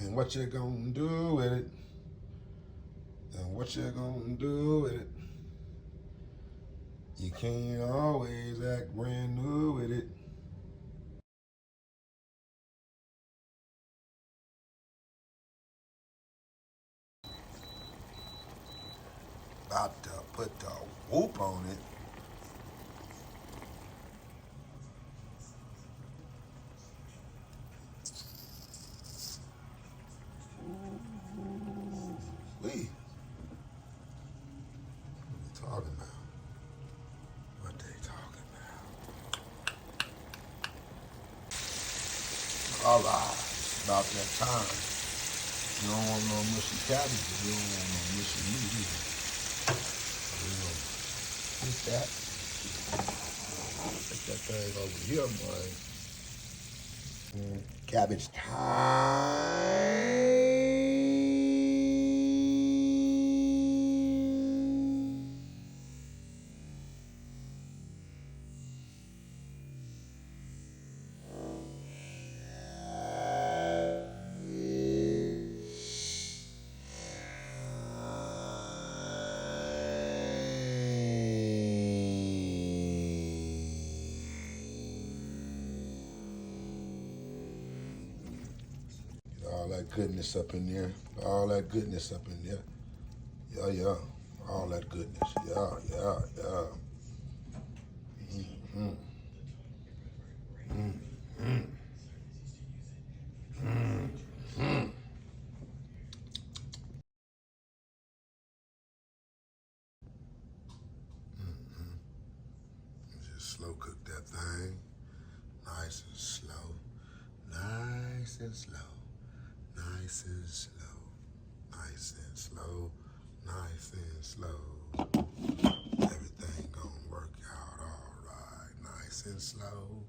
And what you gonna do with it? And what you gonna do with it? You can't always act brand new with it. About to put the whoop on it. What are you talking about? What they talking about? All right, it's about that time. You don't want no mushy cabbage, but you don't want no mushy meat either. So we're gonna get that. Take that thing over here, boy. Cabbage time. All that goodness up in there. All that goodness up in there. Yeah, yeah. All that goodness. Yeah, yeah, yeah. Mm-hmm. Mm-hmm. Mm-hmm. Just slow cook that thing. Nice and slow. Nice and slow. Nice and slow. Nice and slow. Nice and slow. Everything gonna work out all right. Nice and slow.